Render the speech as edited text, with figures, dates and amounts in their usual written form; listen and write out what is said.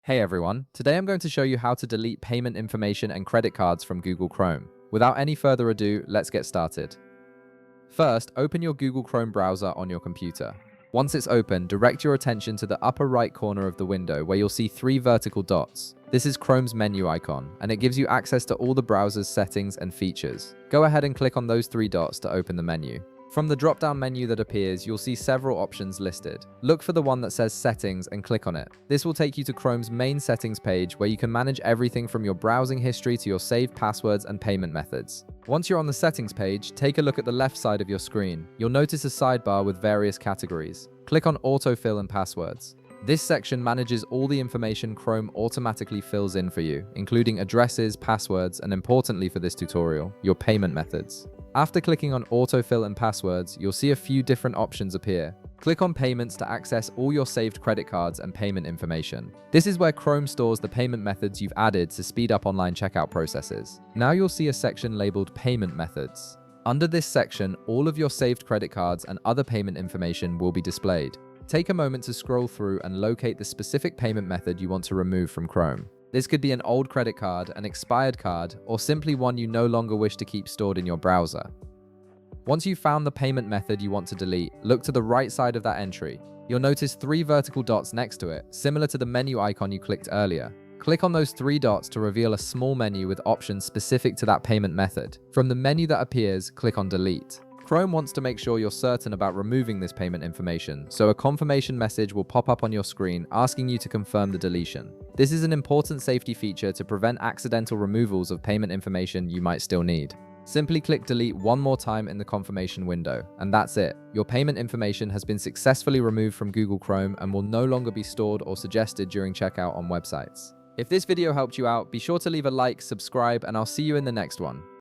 Hey everyone, today I'm going to show you how to delete payment information and credit cards from Google Chrome. Without any further ado, let's get started. First, open your Google Chrome browser on your computer. Once it's open, direct your attention to the upper right corner of the window where you'll see three vertical dots. This is Chrome's menu icon, and it gives you access to all the browser's settings and features. Go ahead and click on those three dots to open the menu. From the drop-down menu that appears, you'll see several options listed. Look for the one that says Settings and click on it. This will take you to Chrome's main settings page where you can manage everything from your browsing history to your saved passwords and payment methods. Once you're on the settings page, take a look at the left side of your screen. You'll notice a sidebar with various categories. Click on Autofill and Passwords. This section manages all the information Chrome automatically fills in for you, including addresses, passwords, and importantly for this tutorial, your payment methods. After clicking on Autofill and Passwords, you'll see a few different options appear. Click on Payments to access all your saved credit cards and payment information. This is where Chrome stores the payment methods you've added to speed up online checkout processes. Now you'll see a section labeled Payment Methods. Under this section, all of your saved credit cards and other payment information will be displayed. Take a moment to scroll through and locate the specific payment method you want to remove from Chrome. This could be an old credit card, an expired card, or simply one you no longer wish to keep stored in your browser. Once you've found the payment method you want to delete, look to the right side of that entry. You'll notice three vertical dots next to it, similar to the menu icon you clicked earlier. Click on those three dots to reveal a small menu with options specific to that payment method. From the menu that appears, click on Delete. Chrome wants to make sure you're certain about removing this payment information, so a confirmation message will pop up on your screen asking you to confirm the deletion. This is an important safety feature to prevent accidental removals of payment information you might still need. Simply click Delete one more time in the confirmation window, and that's it. Your payment information has been successfully removed from Google Chrome and will no longer be stored or suggested during checkout on websites. If this video helped you out, be sure to leave a like, subscribe, and I'll see you in the next one.